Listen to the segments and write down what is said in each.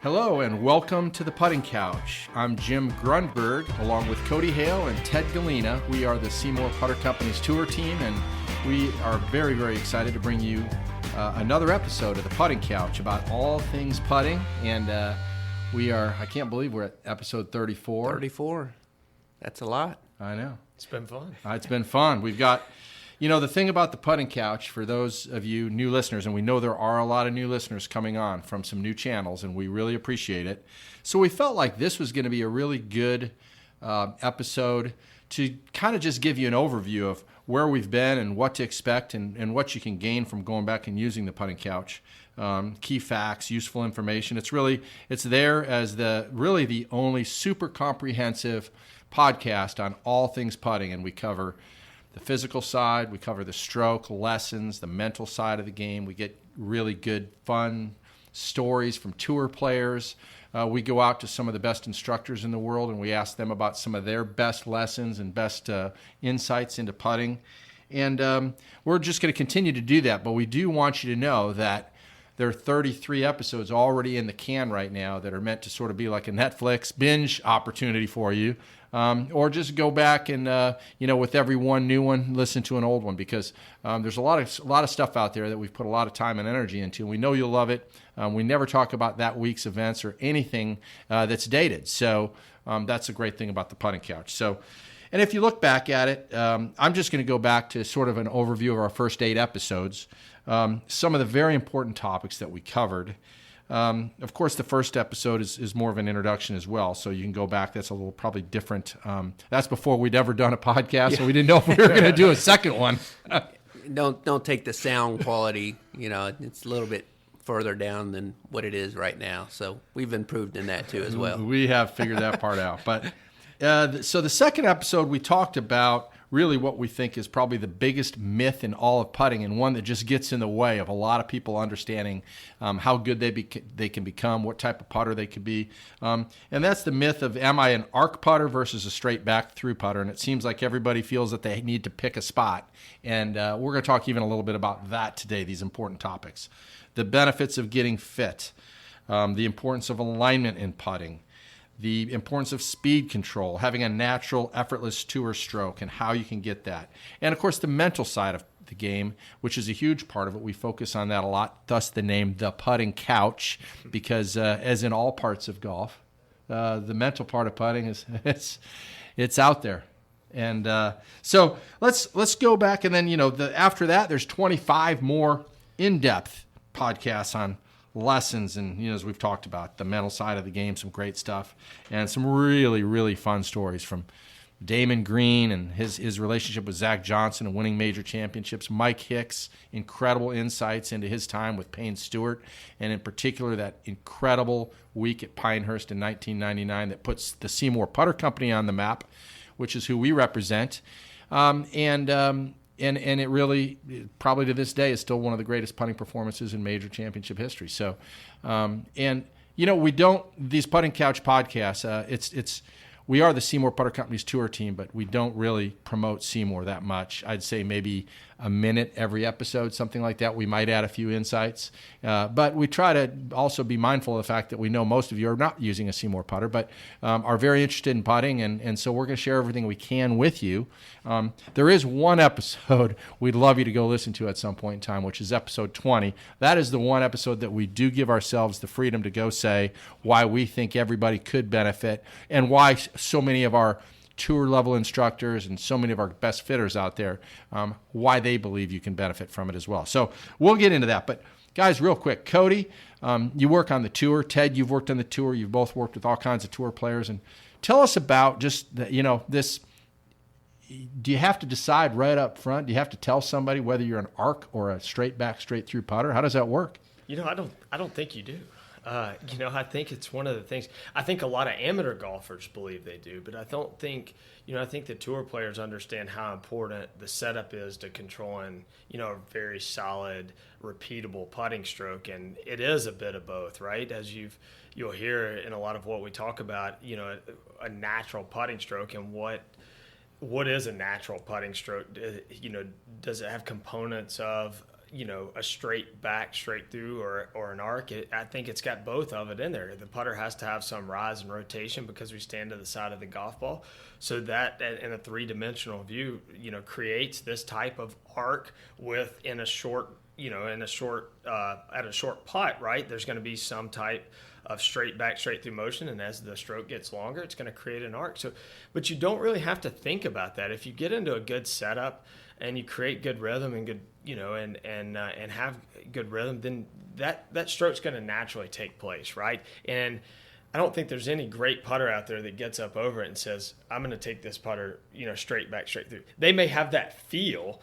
Hello and welcome to the Putting Couch. I'm Jim Grunberg, along with Cody Hale and Ted Galena. We are the SeeMore Putter Company's tour team, and we are very, very excited to bring you another episode of the Putting Couch about all things putting. And I can't believe we're at episode 34. 34. That's a lot. I know. It's been fun. It's been fun. We've got, the thing about the Putting Couch, for those of you new listeners, and we know there are a lot of new listeners coming on from some new channels, and we really appreciate it. So we felt like this was going to be a really good episode to kind of just give you an overview of where we've been and what to expect and what you can gain from going back and using the Putting Couch. Key facts, useful information. It's there as the only super comprehensive podcast on all things putting, and we cover the physical side, we cover the stroke, lessons, the mental side of the game. We get really good, fun stories from tour players. We go out to some of the best instructors in the world, and we ask them about some of their best lessons and best insights into putting. And we're just going to continue to do that, but we do want you to know that there are 33 episodes already in the can right now that are meant to sort of be like a Netflix binge opportunity for you. Or just go back and, with every one new one, listen to an old one, because there's a lot of stuff out there that we've put a lot of time and energy into. We know you'll love it. We never talk about that week's events or anything that's dated. So that's a great thing about the Putting Couch. So, and if you look back at it, I'm just going to go back to sort of an overview of our first 8 episodes. Some of the very important topics that we covered. Of course, the first episode is more of an introduction as well, so you can go back. That's a little probably different. That's before we'd ever done a podcast, so we didn't know if we were going to do a second one. Don't take the sound quality. It's a little bit further down than what it is right now. So we've improved in that too as well. We have figured that part out. But so the second episode, we talked about really what we think is probably the biggest myth in all of putting, and one that just gets in the way of a lot of people understanding how good they can become, what type of putter they could be. And that's the myth of, am I an arc putter versus a straight back through putter? And it seems like everybody feels that they need to pick a spot. And we're going to talk even a little bit about that today, these important topics. The benefits of getting fit, the importance of alignment in putting, the importance of speed control, having a natural, effortless tour stroke, and how you can get that. And, of course, the mental side of the game, which is a huge part of it. We focus on that a lot, thus the name The Putting Couch, because as in all parts of golf, the mental part of putting it's out there. And so let's go back, and then, after that, there's 25 more in-depth podcasts on lessons, and as we've talked about the mental side of the game, some great stuff, and some really, really fun stories from Damon Green and his relationship with Zach Johnson and winning major championships. Mike Hicks, incredible insights into his time with Payne Stewart, and in particular that incredible week at Pinehurst in 1999 that puts the SeeMore Putter Company on the map, which is who we represent. And it really, probably to this day, is still one of the greatest putting performances in major championship history. So, these Putting Couch podcasts, we are the SeeMore Putter Company's tour team, but we don't really promote SeeMore that much. I'd say maybe a minute every episode, something like that. We might add a few insights. But we try to also be mindful of the fact that we know most of you are not using a SeeMore putter, but are very interested in putting, and so we're going to share everything we can with you. There is one episode we'd love you to go listen to at some point in time, which is episode 20. That is the one episode that we do give ourselves the freedom to go say why we think everybody could benefit, and why so many of our tour level instructors and so many of our best fitters out there, why they believe you can benefit from it as well. So we'll get into that. But guys, real quick, Cody, you work on the tour. Ted, you've worked on the tour. You've both worked with all kinds of tour players. And tell us about just, this. Do you have to decide right up front? Do you have to tell somebody whether you're an arc or a straight back, straight through putter? How does that work? I don't think you do. I think it's one of the things. I think a lot of amateur golfers believe they do, but I don't think, I think the tour players understand how important the setup is to controlling, a very solid, repeatable putting stroke. And it is a bit of both, right? As you'll hear in a lot of what we talk about, a natural putting stroke, and what is a natural putting stroke? Does it have components of a straight back, straight through, or an arc. I think it's got both of it in there. The putter has to have some rise and rotation because we stand to the side of the golf ball. So that in a three-dimensional view, creates this type of arc at a short putt, right? There's going to be some type of straight back, straight through motion, and as the stroke gets longer, it's going to create an arc. So, but you don't really have to think about that. If you get into a good setup and you create good rhythm and good, and have good rhythm, then that stroke's going to naturally take place, right? And I don't think there's any great putter out there that gets up over it and says, I'm going to take this putter, straight back, straight through. They may have that feel,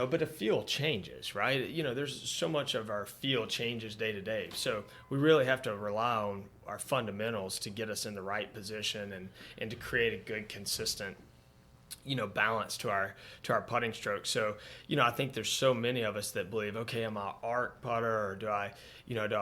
but a feel changes, right? There's so much of our feel changes day to day. So we really have to rely on our fundamentals to get us in the right position and to create a good, consistent, balance to our putting stroke. So, I think there's so many of us that believe, okay, I'm an arc putter, or do I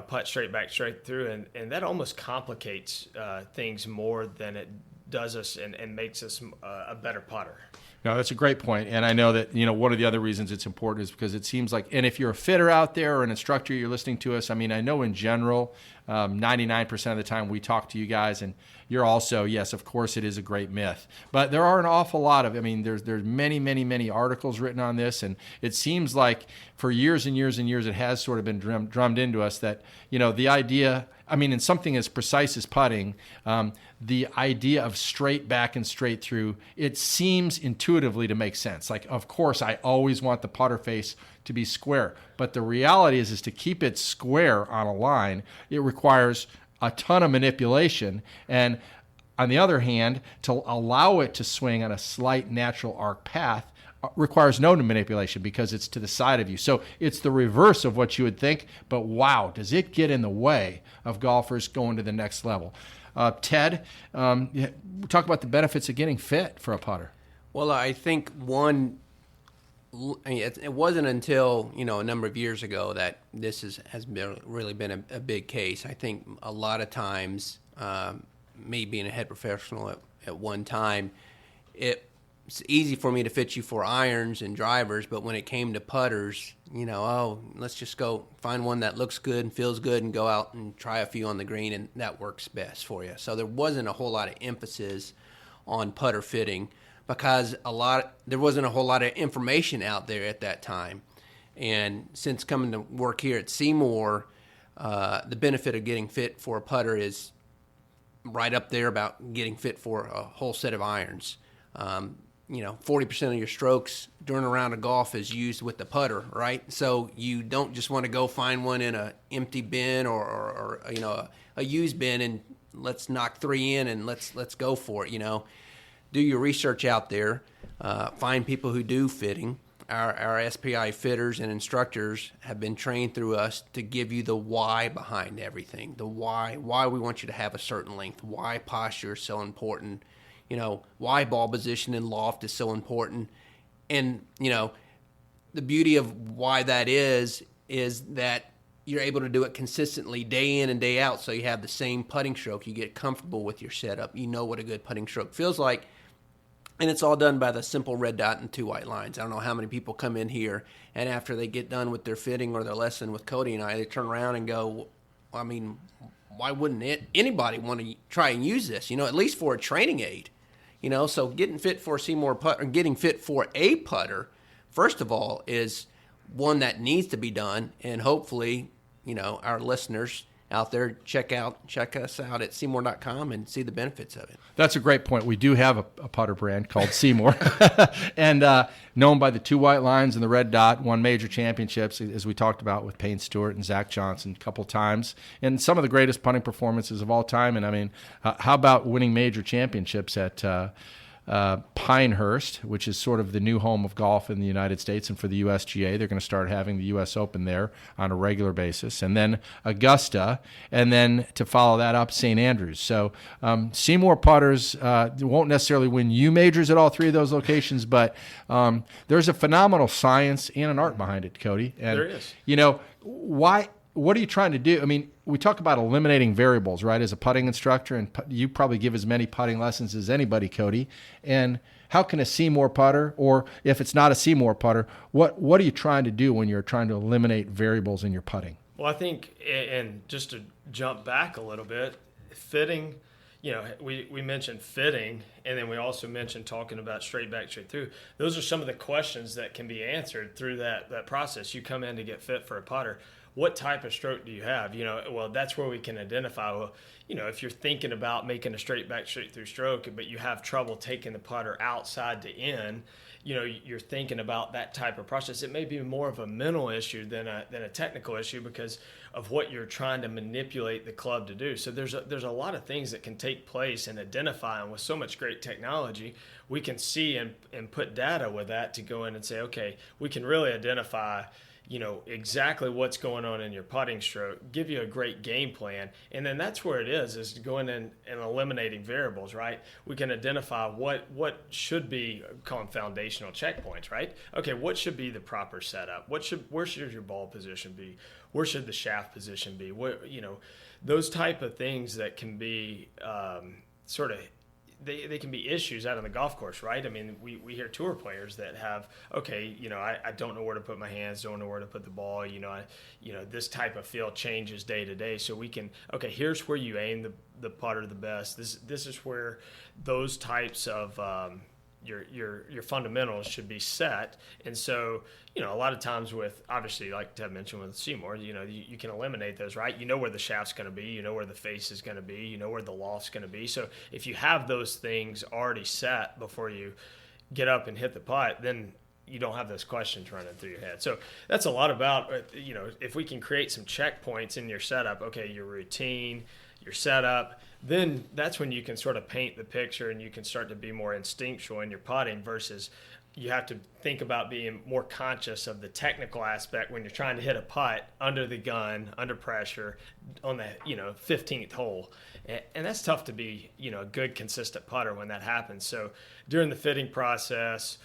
putt straight back, straight through? And that almost complicates things more than it does us and makes us a better putter. No, that's a great point. And I know that, one of the other reasons it's important is because it seems like, and if you're a fitter out there or an instructor, you're listening to us, I know in general, 99% of the time we talk to you guys, and you're also, yes, of course it is a great myth. But there are an awful lot of, there's many, many, many articles written on this, and it seems like for years and years and years it has sort of been drummed into us that, the idea, in something as precise as putting, the idea of straight back and straight through, it seems intuitively to make sense. Like, of course, I always want the putter face to be square. But the reality is to keep it square on a line, it requires a ton of manipulation. And on the other hand, to allow it to swing on a slight natural arc path requires no manipulation because it's to the side of you. So it's the reverse of what you would think, but wow, does it get in the way of golfers going to the next level. Ted, talk about the benefits of getting fit for a putter. Well, I think it wasn't until, a number of years ago that this has really been a big case. I think a lot of times, me being a head professional at one time, it's easy for me to fit you for irons and drivers, but when it came to putters, let's just go find one that looks good and feels good and go out and try a few on the green, and that works best for you. So there wasn't a whole lot of emphasis on putter fitting because there wasn't a whole lot of information out there at that time. And since coming to work here at SeeMore, the benefit of getting fit for a putter is right up there about getting fit for a whole set of irons. 40% of your strokes during a round of golf is used with the putter, right? So you don't just want to go find one in an empty bin or a used bin and let's knock 3 in and let's go for it. Do your research out there, find people who do fitting. Our SPI fitters and instructors have been trained through us to give you the why behind everything, the why we want you to have a certain length, why posture is so important. Why ball position and loft is so important. And, the beauty of why that is that you're able to do it consistently day in and day out. So you have the same putting stroke. You get comfortable with your setup. You know what a good putting stroke feels like. And it's all done by the simple red dot and 2 white lines. I don't know how many people come in here and after they get done with their fitting or their lesson with Cody and I, they turn around and go, why wouldn't anybody want to try and use this, at least for a training aid? So getting fit for SeeMore putter, or getting fit for a putter, first of all, is one that needs to be done, and hopefully, our listeners out there check us out at SeeMore.com and see the benefits of it. That's a great point. We do have a putter brand called SeeMore, and known by the 2 white lines and the red dot, won major championships, as we talked about with Payne Stewart and Zach Johnson a couple times, and some of the greatest putting performances of all time. And how about winning major championships at Pinehurst, which is sort of the new home of golf in the United States, and for the USGA, they're going to start having the U.S. Open there on a regular basis, and then Augusta, and then to follow that up, St. Andrews. So SeeMore putters won't necessarily win you majors at all 3 of those locations, but there's a phenomenal science and an art behind it, Cody. And, there is. What are you trying to do? We talk about eliminating variables, right, as a putting instructor, and you probably give as many putting lessons as anybody, Cody. And how can a SeeMore putter, or if it's not a SeeMore putter, what are you trying to do when you're trying to eliminate variables in your putting? Well, I think, and just to jump back a little bit, fitting, we mentioned fitting, and then we also mentioned talking about straight back, straight through. Those are some of the questions that can be answered through that process. You come in to get fit for a putter. What type of stroke do you have? Well, that's where we can identify, well, if you're thinking about making a straight back, straight through stroke, but you have trouble taking the putter outside to in, you're thinking about that type of process. It may be more of a mental issue than a technical issue because of what you're trying to manipulate the club to do. So there's a lot of things that can take place and identify, and with so much great technology, we can see and put data with that to go in and say, okay, we can really identify exactly what's going on in your putting stroke, give you a great game plan. And then that's where it is going in and eliminating variables, right? We can identify what should be, call them foundational checkpoints, right? Okay, what should be the proper setup? Where should your ball position be? Where should the shaft position be? Those type of things that can be they can be issues out on the golf course, right? I mean, we hear tour players that have, okay, I don't know where to put my hands, don't know where to put the ball, this type of feel changes day to day. So we can, okay, here's where you aim the putter the best. This is where those types of your fundamentals should be set. And so, a lot of times with, obviously, like Ted mentioned with SeeMore, you can eliminate those, right? You know where the shaft's going to be, you know where the face is going to be, you know where the loft's going to be. So if you have those things already set before you get up and hit the putt, then you don't have those questions running through your head. So that's a lot about, if we can create some checkpoints in your setup, okay, your routine, your setup, then that's when you can sort of paint the picture and you can start to be more instinctual in your putting versus you have to think about being more conscious of the technical aspect when you're trying to hit a putt under the gun, under pressure on the 15th hole. And that's tough to be a good consistent putter when that happens. So during the fitting process,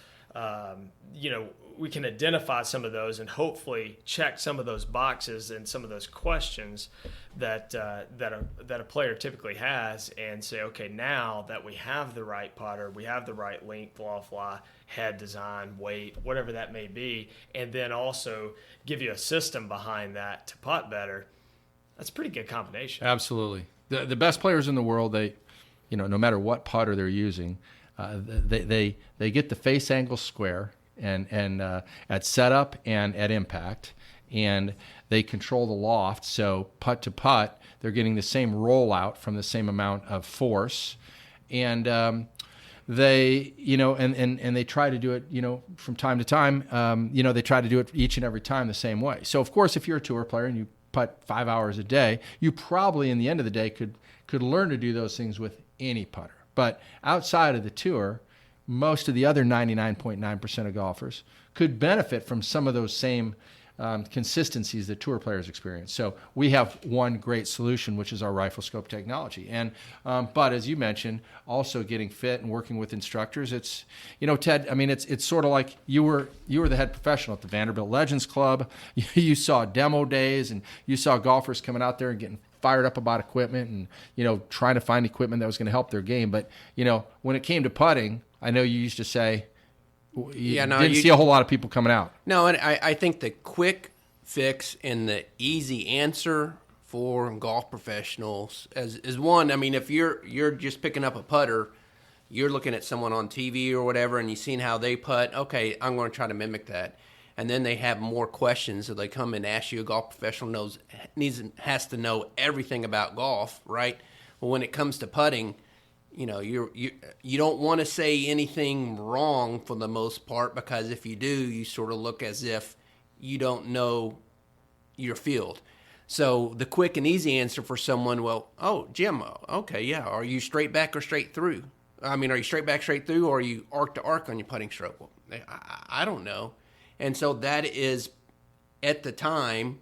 we can identify some of those and hopefully check some of those boxes and some of those questions that a player typically has and say, okay, now that we have the right putter, we have the right length, loft lie, head design, weight, whatever that may be, and then also give you a system behind that to putt better. That's a pretty good combination. Absolutely. The best players in the world, they, no matter what putter they're using, they get the face angle square and at setup and at impact, and they control the loft. So putt to putt, they're getting the same rollout from the same amount of force, and they and they try to do it from time to time. They try to do it each and every time the same way. So of course, if you're a tour player and you putt 5 hours a day, you probably in the end of the day could learn to do those things with any putter. But outside of the tour, most of the other 99.9% of golfers could benefit from some of those same consistencies that tour players experience. So we have one great solution, which is our rifle scope technology. And but as you mentioned, also getting fit and working with instructors. It's Ted. I mean, it's sort of like you were the head professional at the Vanderbilt Legends Club. You saw demo days and you saw golfers coming out there and getting fired up about equipment and trying to find equipment that was going to help their game. But when it came to putting, I know you used to say you didn't see a whole lot of people coming out. No, and I think the quick fix and the easy answer for golf professionals is one. I mean, if you're just picking up a putter, you're looking at someone on TV or whatever, and you've seen how they putt. Okay, I'm going to try to mimic that. And then they have more questions, so they come and ask you. A golf professional has to know everything about golf, right? Well, when it comes to putting, you don't want to say anything wrong for the most part, because if you do, you sort of look as if you don't know your field. So the quick and easy answer for someone, well, oh, Jim, okay, yeah, are you straight back or straight through? I mean, are you straight back, straight through, or are you arc to arc on your putting stroke? Well, I don't know. And so that is, at the time,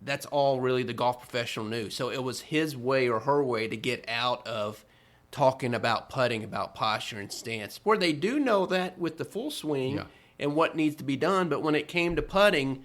that's all really the golf professional knew. So it was his way or her way to get out of talking about putting, about posture and stance, where they do know that with the full swing and what needs to be done. But when it came to putting,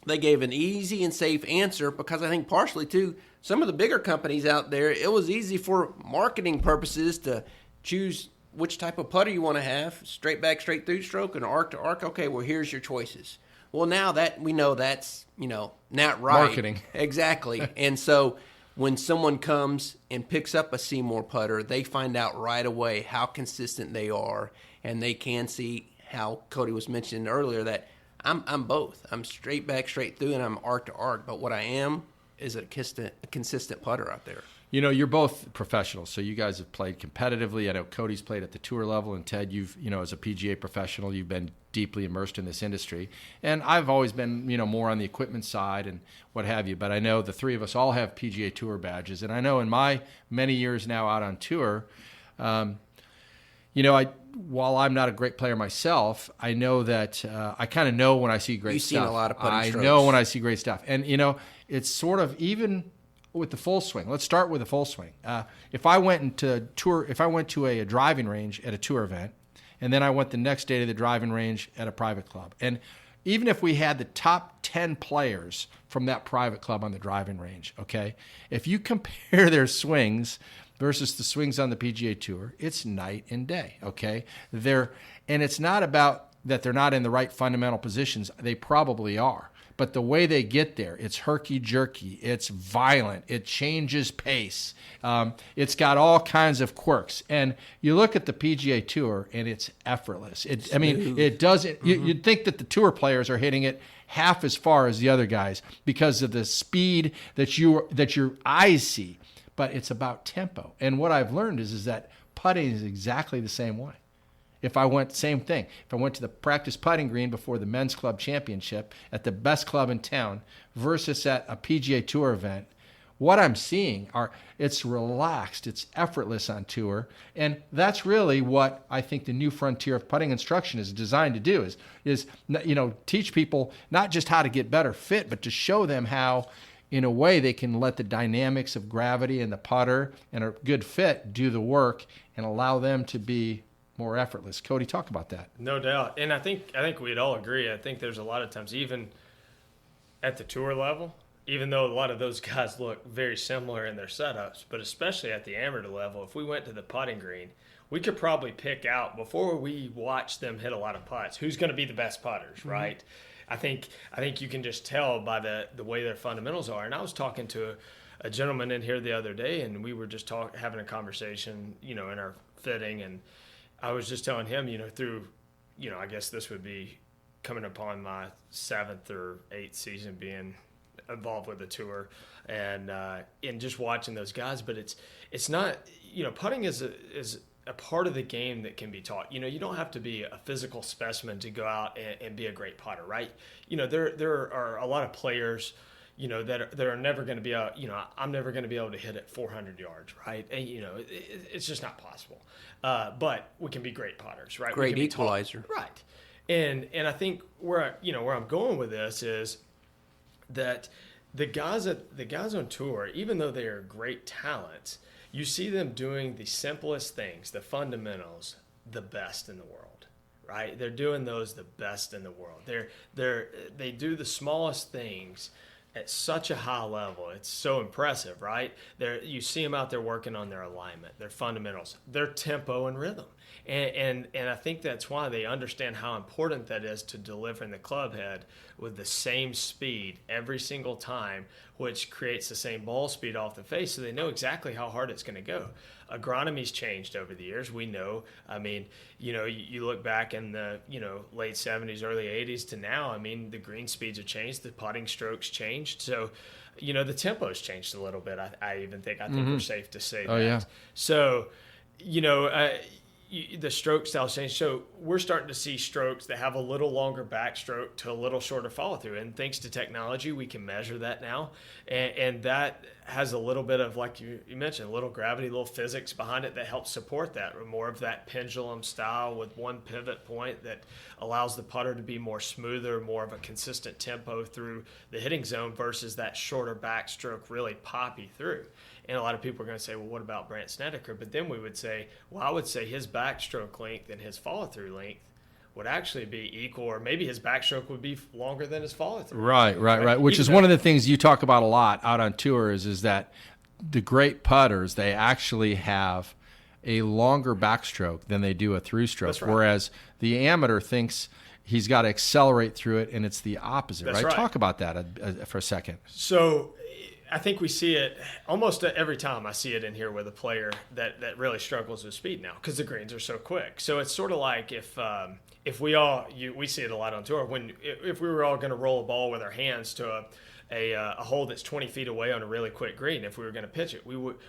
they gave an easy and safe answer, because I think partially, too, some of the bigger companies out there, it was easy for marketing purposes to choose which type of putter you want to have, straight back, straight through stroke, and arc to arc. Okay, well, here's your choices. Well, now that we know that's, not right. Marketing. Exactly. And so when someone comes and picks up a SeeMore putter, they find out right away how consistent they are, and they can see how Cody was mentioning earlier that I'm both. I'm straight back, straight through, and I'm arc to arc. But what I am is a consistent putter out there. You're both professionals, so you guys have played competitively. I know Cody's played at the tour level, and Ted, you've, as a PGA professional, you've been deeply immersed in this industry. And I've always been, more on the equipment side and what have you. But I know the three of us all have PGA Tour badges. And I know in my many years now out on tour, while I'm not a great player myself, I know that I kind of know when I see great stuff. You've seen a lot of putting strokes. I know when I see great stuff. And, it's sort of even with the full swing. Let's start with the full swing. If I went to a driving range at a tour event, and then I went the next day to the driving range at a private club, and even if we had the top 10 players from that private club on the driving range, okay, if you compare their swings versus the swings on the PGA Tour, it's night and day, okay? And it's not about that they're not in the right fundamental positions. They probably are. But the way they get there, it's herky-jerky, it's violent, it changes pace, it's got all kinds of quirks. And you look at the PGA Tour, and it's effortless. It doesn't. Mm-hmm. You'd think that the tour players are hitting it half as far as the other guys because of the speed that your eyes see. But it's about tempo. And what I've learned is that putting is exactly the same way. Same thing. If I went to the practice putting green before the men's club championship at the best club in town versus at a PGA Tour event, what I'm seeing it's relaxed, it's effortless on tour, and that's really what I think the new frontier of putting instruction is designed to do is teach people not just how to get better fit, but to show them how, in a way, they can let the dynamics of gravity and the putter and a good fit do the work and allow them to be more effortless. Cody, talk about that. No doubt. And I think we'd all agree. I think there's a lot of times, even at the tour level, even though a lot of those guys look very similar in their setups, but especially at the amateur level, if we went to the putting green, we could probably pick out, before we watch them hit a lot of putts, who's going to be the best putters, right? I think you can just tell by the way their fundamentals are. And I was talking to a gentleman in here the other day, and we were just having a conversation, in our fitting, and I was just telling him, through, I guess this would be coming upon my 7th or 8th season being involved with the tour, and just watching those guys. But it's not, putting is a part of the game that can be taught. You don't have to be a physical specimen to go out and be a great putter, right? There are a lot of players, that are never going to be I'm never going to be able to hit it 400 yards, right? And, it's just not possible. But we can be great putters, right? Great equalizer. Right. And I think where I'm going with this is that the guys on tour, even though they are great talents, you see them doing the simplest things, the fundamentals, the best in the world, right? They're doing those the best in the world. They do the smallest things at such a high level. It's so impressive, right? You see them out there working on their alignment, their fundamentals, their tempo and rhythm. And I think that's why they understand how important that is to delivering the club head with the same speed every single time, which creates the same ball speed off the face, so they know exactly how hard it's going to go. Agronomy's changed over the years. We know. I mean, you look back in the late 70s, early 80s to now. I mean, the green speeds have changed, the putting strokes changed, so the tempo's changed a little bit. I even think we're safe to say that. Yeah. So, the stroke style change. So we're starting to see strokes that have a little longer backstroke to a little shorter follow through. And thanks to technology, we can measure that now. And that has a little bit of, like you mentioned, a little gravity, a little physics behind it that helps support that. Or more of that pendulum style with one pivot point that allows the putter to be more smoother, more of a consistent tempo through the hitting zone versus that shorter backstroke really poppy through. And a lot of people are going to say, well, what about Brandt Snedeker? But then we would say, well, I would say his backstroke length and his follow-through length would actually be equal, or maybe his backstroke would be longer than his follow-through. Right. Which is one of the things you talk about a lot out on tours is that the great putters, they actually have a longer backstroke than they do a through stroke. That's right. Whereas the amateur thinks he's got to accelerate through it, and it's the opposite, That's right? right. Talk about that for a second. So I think we see it almost every time I see it in here with a player that really struggles with speed now because the greens are so quick. So it's sort of like if we all we see it a lot on tour if we were all going to roll a ball with our hands to a hole that's 20 feet away on a really quick green, if we were going to pitch it,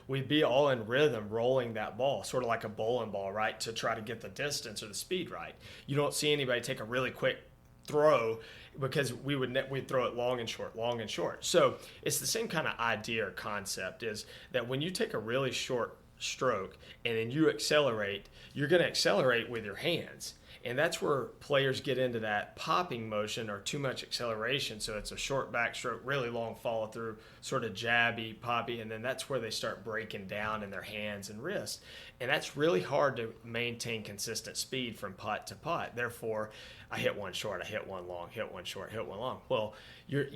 we'd be all in rhythm rolling that ball, sort of like a bowling ball, right, to try to get the distance or the speed right. You don't see anybody take a really quick throw because we'd throw it long and short. So it's the same kind of idea or concept, is that when you take a really short stroke and then you accelerate, you're going to accelerate with your hands. And that's where players get into that popping motion or too much acceleration. So it's a short backstroke, really long follow through, sort of jabby, poppy, and then that's where they start breaking down in their hands and wrists. And that's really hard to maintain consistent speed from putt to putt. Therefore, I hit one short, I hit one long, hit one short, hit one long. Well, you're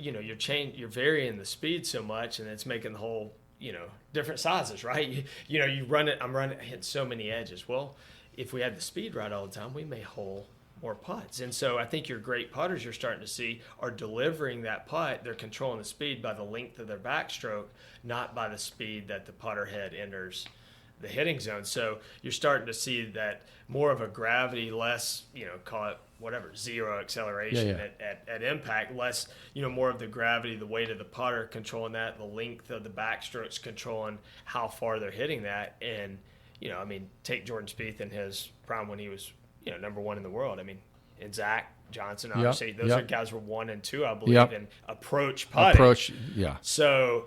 varying the speed so much, and it's making the whole, different sizes, right? You run it, I hit so many edges. Well, if we had the speed right all the time, we may hole more putts. And so I think your great putters you're starting to see are delivering that putt. They're controlling the speed by the length of their backstroke, not by the speed that the putter head enters the hitting zone. So you're starting to see that more of a gravity, less, call it whatever, zero acceleration at impact, less, more of the gravity, the weight of the putter controlling that, the length of the backstrokes controlling how far they're hitting that. And take Jordan Spieth in his prime when he was, number one in the world. And Zach Johnson, obviously, those are guys were 1 and 2, I believe, in approach putting. So,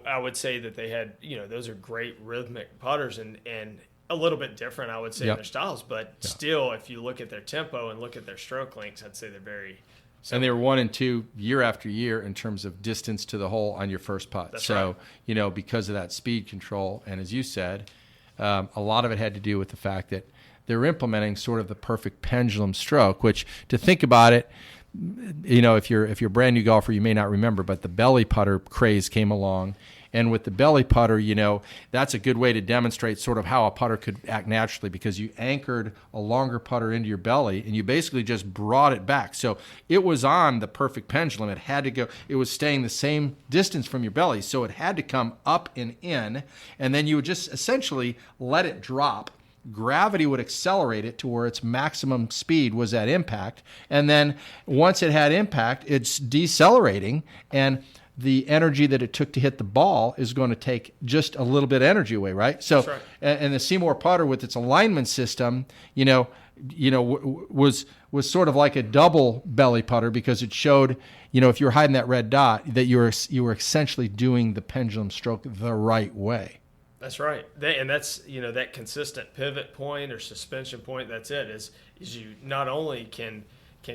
I would say that they had, those are great rhythmic putters and a little bit different, I would say, in their styles. But still, if you look at their tempo and look at their stroke lengths, I'd say they're very similar. And they were 1 and 2 year after year in terms of distance to the hole on your first putt. That's right. Because of that speed control, and as you said, a lot of it had to do with the fact that they're implementing sort of the perfect pendulum stroke, which, to think about it, if you're a brand new golfer, you may not remember, but the belly putter craze came along. And with the belly putter, that's a good way to demonstrate sort of how a putter could act naturally, because you anchored a longer putter into your belly and you basically just brought it back. So it was on the perfect pendulum. It had to go, it was staying the same distance from your belly. So it had to come up and in, and then you would just essentially let it drop. Gravity would accelerate it to where its maximum speed was at impact. And then once it had impact, it's decelerating, and the energy that it took to hit the ball is going to take just a little bit of energy away, right? So, right. And the SeeMore putter with its alignment system, was sort of like a double belly putter, because it showed, if you were hiding that red dot, that you were essentially doing the pendulum stroke the right way. That's right. And that's, that consistent pivot point or suspension point, that's it, is you not only can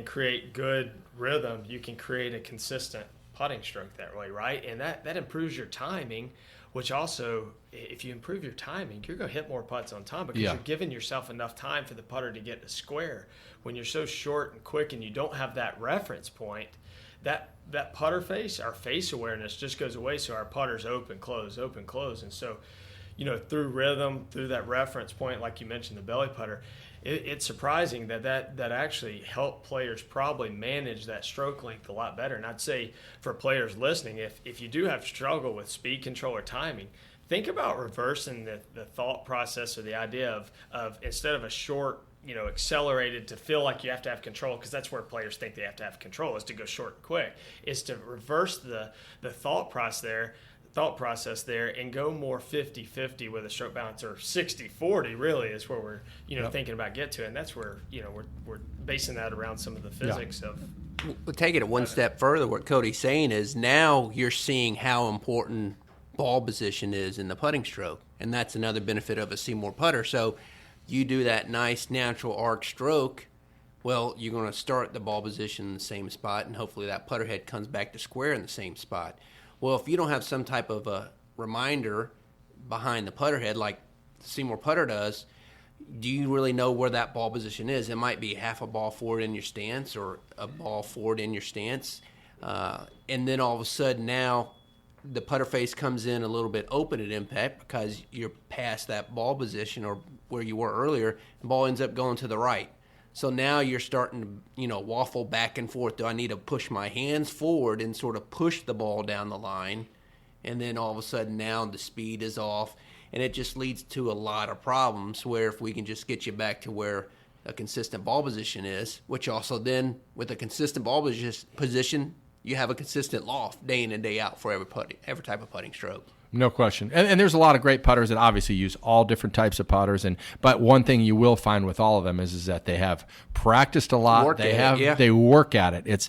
create good rhythm, you can create a consistent putting stroke that way, right? And that improves your timing, which also, if you improve your timing, you're going to hit more putts on time, because you're giving yourself enough time for the putter to get to square. When you're so short and quick and you don't have that reference point, that putter face, our face awareness just goes away, so our putter's open, close. And so, through rhythm, through that reference point, like you mentioned, the belly putter, it's surprising that actually helped players probably manage that stroke length a lot better. And I'd say for players listening, if you do have struggle with speed control or timing, think about reversing the thought process or the idea of instead of a short, accelerated to feel like you have to have control, because that's where players think they have to have control, is to go short and quick, is to reverse the thought process there and go more 50-50 with a stroke balance, or 60-40 really is where we're thinking about get to, and that's where we're basing that around some of the physics of. We'll take it one step further. What Cody's saying is now you're seeing how important ball position is in the putting stroke, and that's another benefit of a SeeMore putter. So you do that nice natural arc stroke, well, you're going to start the ball position in the same spot, and hopefully that putter head comes back to square in the same spot. Well, if you don't have some type of a reminder behind the putter head like the SeeMore putter does, do you really know where that ball position is? It might be half a ball forward in your stance or a ball forward in your stance. And then all of a sudden now the putter face comes in a little bit open at impact because you're past that ball position or where you were earlier. The ball ends up going to the right. So now you're starting to, waffle back and forth. Do I need to push my hands forward and sort of push the ball down the line? And then all of a sudden now the speed is off. And it just leads to a lot of problems where if we can just get you back to where a consistent ball position is, which also then with a consistent ball position, you have a consistent loft day in and day out for every type of putting stroke. No question. And there's a lot of great putters that obviously use all different types of putters. But one thing you will find with all of them is that they have practiced a lot. They work at it. It's,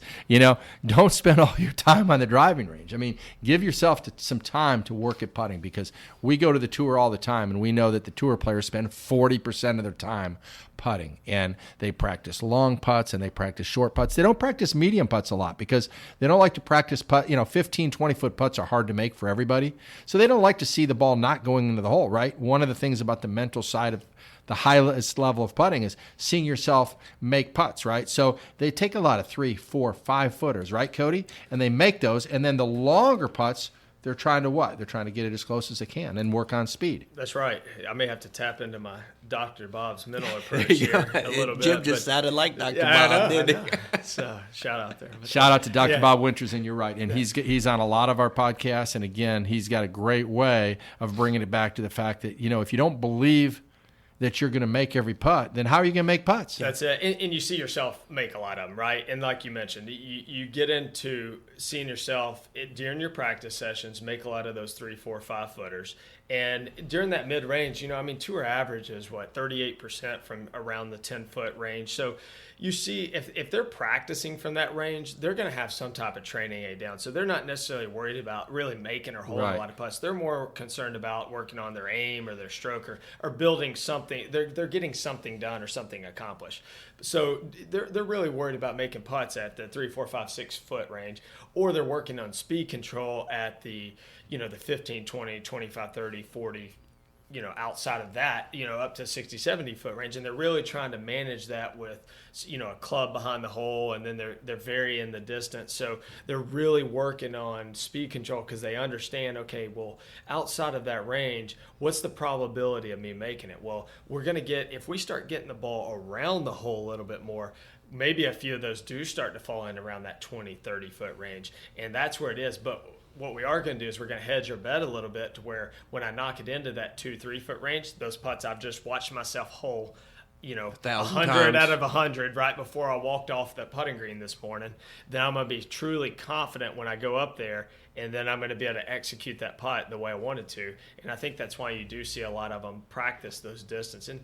don't spend all your time on the driving range. I mean, give yourself some time to work at putting, because we go to the tour all the time and we know that the tour players spend 40% of their time putting, and they practice long putts and they practice short putts. They don't practice medium putts a lot because they don't like to practice 15, 20-foot putts are hard to make for everybody. So they don't like to see the ball not going into the hole, right? One of the things about the mental side of the highest level of putting is seeing yourself make putts, right? So they take a lot of 3, 4, 5 footers, right, Cody? And they make those, and then the longer putts, they're trying to what? They're trying to get it as close as they can and work on speed. That's right. I may have to tap into my Dr. Bob's mental approach here a little bit. Jim just sounded like Dr. Bob, didn't he? So, shout out there. Shout out to Dr. Bob Winters, and you're right. And he's on a lot of our podcasts, and again, he's got a great way of bringing it back to the fact that, if you don't believe that you're going to make every putt, then how are you going to make putts? That's it. And you see yourself make a lot of them, right? And like you mentioned, you get into seeing yourself during your practice sessions make a lot of those 3, 4, 5 footers. And during that mid-range, tour average is 38% from around the 10-foot range. So you see if they're practicing from that range, they're going to have some type of training aid down. So they're not necessarily worried about really making or holding a lot of putts. They're more concerned about working on their aim or their stroke or building something. They're getting something done or something accomplished. So they're really worried about making putts at the 3, 4, 5, 6 foot range, or they're working on speed control at the the 15, 20, 25, 30, 40, outside of that, up to 60, 70 foot range. And they're really trying to manage that with, a club behind the hole, and then they're varying the distance. So they're really working on speed control because they understand, okay, well, outside of that range, what's the probability of me making it? Well, we're going to if we start getting the ball around the hole a little bit more, maybe a few of those do start to fall in around that 20, 30 foot range. And that's where it is. But what we are going to do is we're going to hedge our bet a little bit to where when I knock it into that 2, 3 foot range, those putts I've just watched myself hole, 100 out of 100 right before I walked off the putting green this morning, then I'm going to be truly confident when I go up there, and then I'm going to be able to execute that putt the way I wanted to. And I think that's why you do see a lot of them practice those distances. And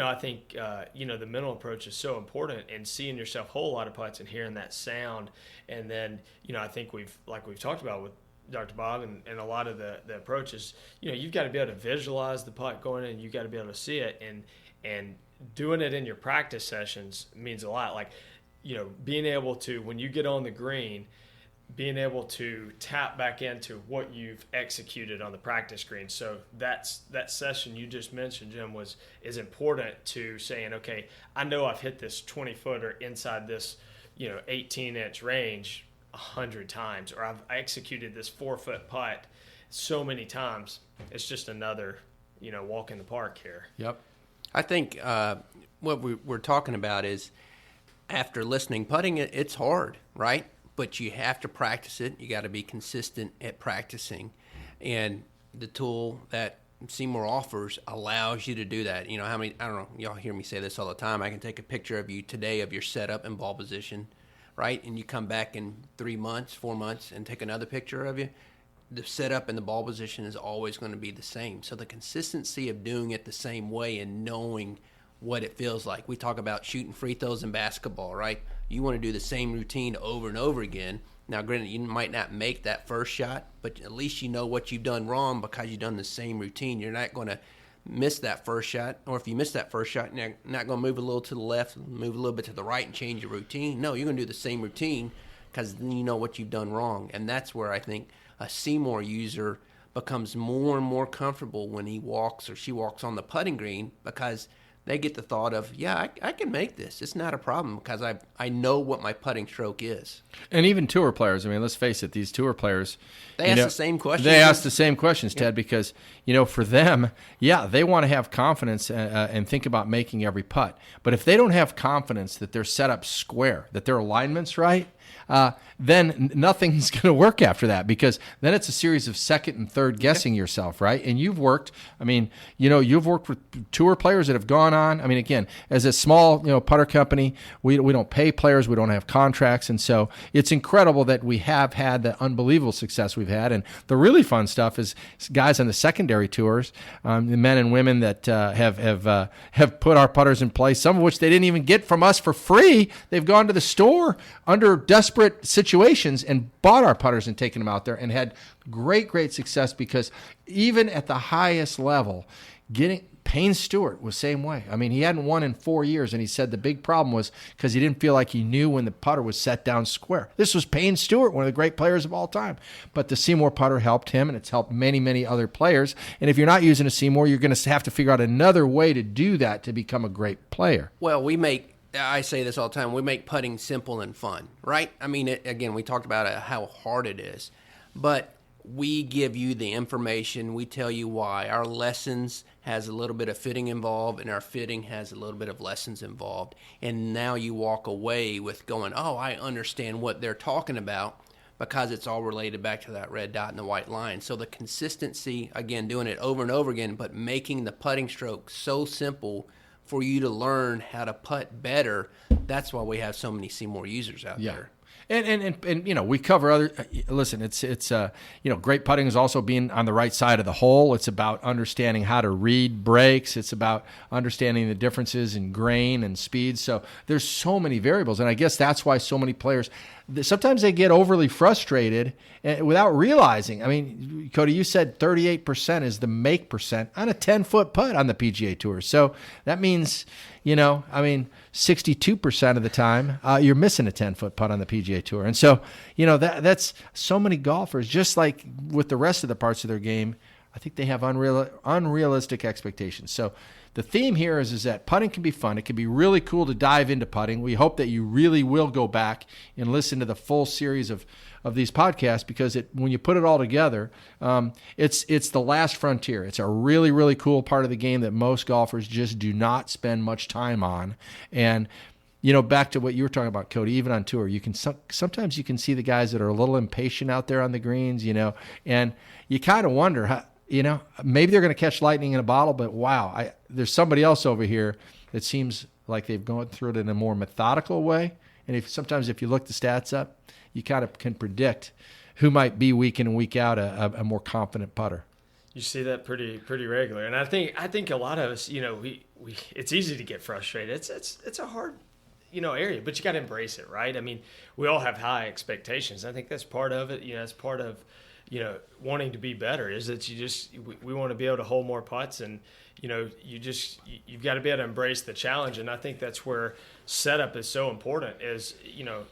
I think, the mental approach is so important, and seeing yourself hole a lot of putts and hearing that sound. And then, I think we've talked about with Dr. Bob and a lot of the approaches, you've got to be able to visualize the putt going in, you've got to be able to see it, and doing it in your practice sessions means a lot. Like, being able to, when you get on the green, being able to tap back into what you've executed on the practice green. So that session you just mentioned, Jim, is important to saying, okay, I know I've hit this 20-footer inside this 18-inch range 100 times, or I've executed this 4-foot putt so many times. It's just another walk in the park here. Yep. I think what we're talking about is, after listening, putting it's hard, right? But you have to practice it. You got to be consistent at practicing. And the tool that SeeMore offers allows you to do that. I don't know, y'all hear me say this all the time. I can take a picture of you today of your setup and ball position, right? And you come back in 3 months, 4 months, and take another picture of you. The setup and the ball position is always going to be the same. So the consistency of doing it the same way and knowing what it feels like. We talk about shooting free throws in basketball, right? You want to do the same routine over and over again. Now, granted, you might not make that first shot, but at least you know what you've done wrong because you've done the same routine. You're not going to miss that first shot, or if you miss that first shot, you're not going to move a little to the left, move a little bit to the right and change your routine. No, you're going to do the same routine because then you know what you've done wrong. And that's where I think a SeeMore user becomes more and more comfortable when he walks or she walks on the putting green, because they get the thought of, yeah, I can make this. It's not a problem because I know what my putting stroke is. And even tour players, I mean, let's face it, these tour players, They ask the same questions. They ask the same questions, Ted, because, for them, yeah, they want to have confidence and think about making every putt. But if they don't have confidence that their setup's square, that their alignment's right, then nothing's going to work after that, because then it's a series of second and third guessing yourself, right? And you've worked with tour players that have gone on. I mean, again, as a small, putter company, we don't pay players, we don't have contracts, and so it's incredible that we have had the unbelievable success we've had. And the really fun stuff is guys on the secondary tours, the men and women that have put our putters in place, some of which they didn't even get from us for free. They've gone to the store under desperate situations and bought our putters and taken them out there and had great success, because even at the highest level, Payne Stewart was the same way. I mean, he hadn't won in 4 years, and he said the big problem was because he didn't feel like he knew when the putter was set down square. This was Payne Stewart, one of the great players of all time. But the SeeMore putter helped him, and it's helped many other players. And if you're not using a SeeMore, you're going to have to figure out another way to do that to become a great player. Well, I say this all the time, we make putting simple and fun, right? I mean, again, we talked about how hard it is, but we give you the information. We tell you why. Our lessons has a little bit of fitting involved, and our fitting has a little bit of lessons involved. And now you walk away with going, oh, I understand what they're talking about, because it's all related back to that red dot and the white line. So the consistency, again, doing it over and over again, but making the putting stroke so simple for you to learn how to putt better. That's why we have so many SeeMore users out there. And we cover other. Listen, it's great putting is also being on the right side of the hole. It's about understanding how to read breaks. It's about understanding the differences in grain and speed. So there's so many variables, and I guess that's why so many players sometimes they get overly frustrated without realizing. I mean, Cody, you said 38% is the make percent on a 10-foot putt on the PGA Tour. So that means, 62% of the time you're missing a 10-foot putt on the PGA Tour. And so, that's so many golfers, just like with the rest of the parts of their game, I think they have unrealistic expectations. So the theme here is that putting can be fun. It can be really cool to dive into putting. We hope that you really will go back and listen to the full series of these podcasts, because when you put it all together, it's the last frontier. It's a really cool part of the game that most golfers just do not spend much time on. And back to what you were talking about, Cody, even on tour, sometimes you can see the guys that are a little impatient out there on the greens, and you kind of wonder how, maybe they're going to catch lightning in a bottle, but wow, there's somebody else over here that seems like they've gone through it in a more methodical way. And sometimes if you look the stats up, you kind of can predict who might be week in and week out a more confident putter. You see that pretty regular, and I think a lot of us, we it's easy to get frustrated. It's a hard, area, but you got to embrace it, right? I memean, we all have high expectations. I think that's part of it. That's part of wanting to be better, is that we want to be able to hold more putts, and you've got to be able to embrace the challenge. And I think that's where setup is so important, is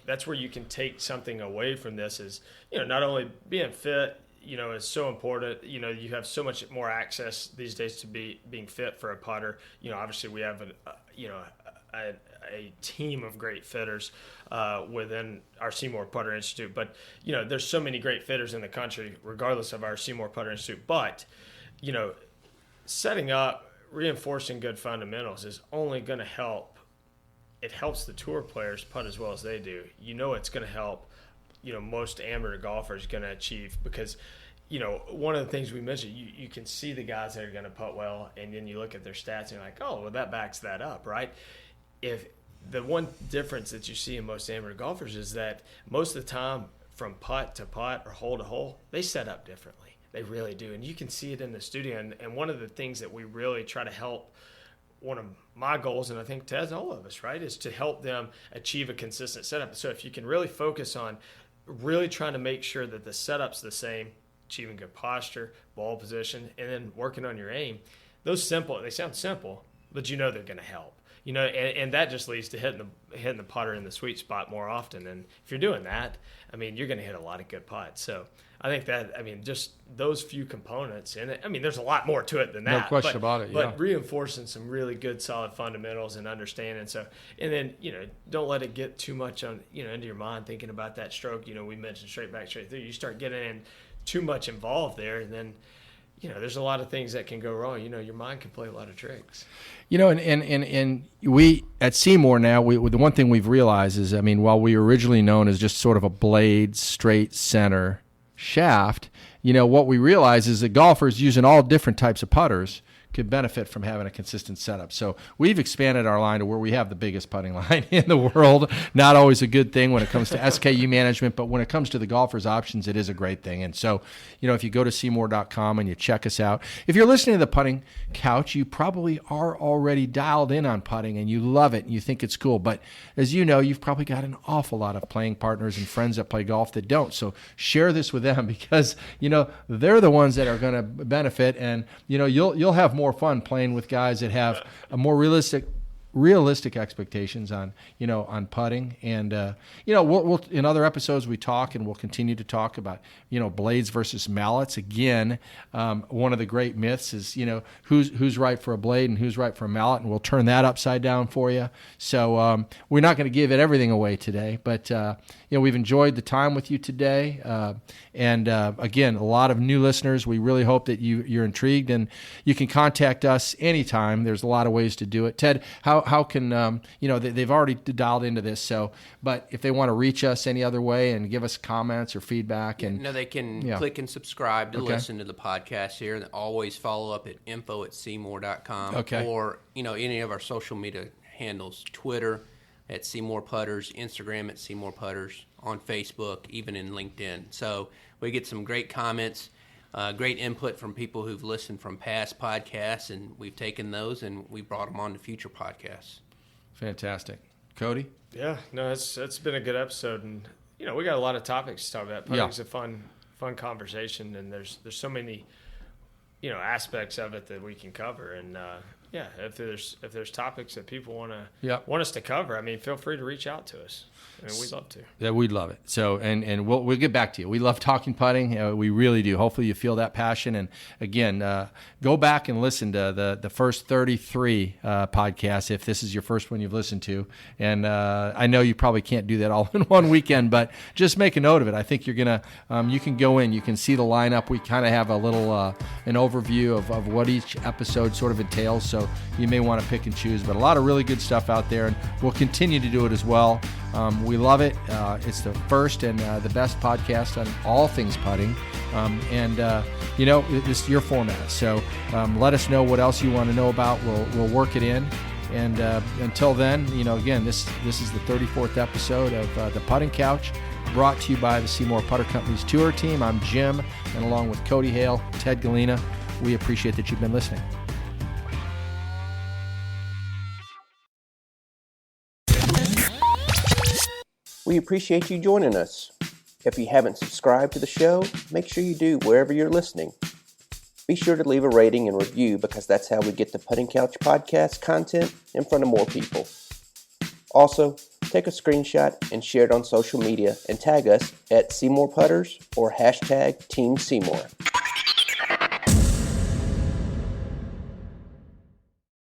that's where you can take something away from this, is not only being fit is so important. You have so much more access these days to being fit for a putter. Obviously we have a team of great fitters within our SeeMore Putter Institute. But, there's so many great fitters in the country, regardless of our SeeMore Putter Institute. But, setting up, reinforcing good fundamentals is only going to help. It helps the tour players putt as well as they do. It's going to help, most amateur golfers going to achieve, because, one of the things we mentioned, you can see the guys that are going to putt well, and then you look at their stats and you're like, oh, well, that backs that up, right? If the one difference that you see in most amateur golfers is that most of the time, from putt to putt or hole to hole, they set up differently. They really do. And you can see it in the studio. And one of the things that we really try to help, one of my goals, and I think Ted's and all of us, right, is to help them achieve a consistent setup. So if you can really focus on really trying to make sure that the setup's the same, achieving good posture, ball position, and then working on your aim, they sound simple, but they're going to help. and that just leads to hitting the putter in the sweet spot more often. And if you're doing that, I mean, you're going to hit a lot of good putts. So I think that, I mean, just those few components in it. I mean, there's a lot more to it than that. No question about it. But reinforcing some really good, solid fundamentals and understanding. So, and then don't let it get too much on into your mind thinking about that stroke. We mentioned straight back, straight through. You start getting in too much involved there, and then there's a lot of things that can go wrong. Your mind can play a lot of tricks. And we at SeeMore now, the one thing we've realized is, I mean, while we were originally known as just sort of a blade, straight center shaft, what we realize is that golfers using all different types of putters could benefit from having a consistent setup. So we've expanded our line to where we have the biggest putting line in the world. Not always a good thing when it comes to SKU management, but when it comes to the golfer's options, it is a great thing. And so, if you go to SeeMore.com and you check us out, if you're listening to the Putting Couch, you probably are already dialed in on putting and you love it and you think it's cool. But as you know, you've probably got an awful lot of playing partners and friends that play golf that don't. So share this with them because, they're the ones that are going to benefit, and, you'll have more fun playing with guys that have a more realistic expectations on putting. And we'll in other episodes we talk, and we'll continue to talk about blades versus mallets. Again, one of the great myths is who's right for a blade and who's right for a mallet, and we'll turn that upside down for you. So we're not going to give everything away today, but we've enjoyed the time with you today, and again, a lot of new listeners. We really hope that you're intrigued, and you can contact us anytime. There's a lot of ways to do it. Ted, how can they've already dialed into this, but if they want to reach us any other way and give us comments or feedback, and they can click and subscribe to listen to the podcast here, and always follow up at info@SeeMore.com, or any of our social media handles: Twitter at SeeMore Putters, Instagram at SeeMore Putters, on Facebook, even in LinkedIn. So we get some great comments, great input from people who've listened from past podcasts, and we've taken those and we brought them on to future podcasts. Fantastic. Cody? Yeah, no, it's been a good episode, and we got a lot of topics to talk about. Putting's a fun foundation, and there's so many aspects of it that we can cover, and if there's topics that people want us to cover, I mean, feel free to reach out to us. I mean, we'd love to. Yeah, we'd love it. So, and we'll get back to you. We love talking putting. We really do. Hopefully you feel that passion. And again, go back and listen to the first 33 podcasts if this is your first one you've listened to. And I know you probably can't do that all in one weekend, but just make a note of it. I think you're gonna. You can go in. You can see the lineup. We kind of have a little an overview of what each episode sort of entails. So you may want to pick and choose, but a lot of really good stuff out there, and we'll continue to do it as well. We love it. It's the first and the best podcast on all things putting. This is your format. So let us know what else you want to know about. We'll work it in. And until then, again, this is the 34th episode of the Putting Couch, brought to you by the SeeMore Putter Company's tour team. I'm Jim, and along with Cody Hale, Ted Galena, we appreciate that you've been listening. We appreciate you joining us. If you haven't subscribed to the show, make sure you do wherever you're listening. Be sure to leave a rating and review, because that's how we get the Putting Couch podcast content in front of more people. Also, take a screenshot and share it on social media and tag us at SeeMore Putters or #Team SeeMore.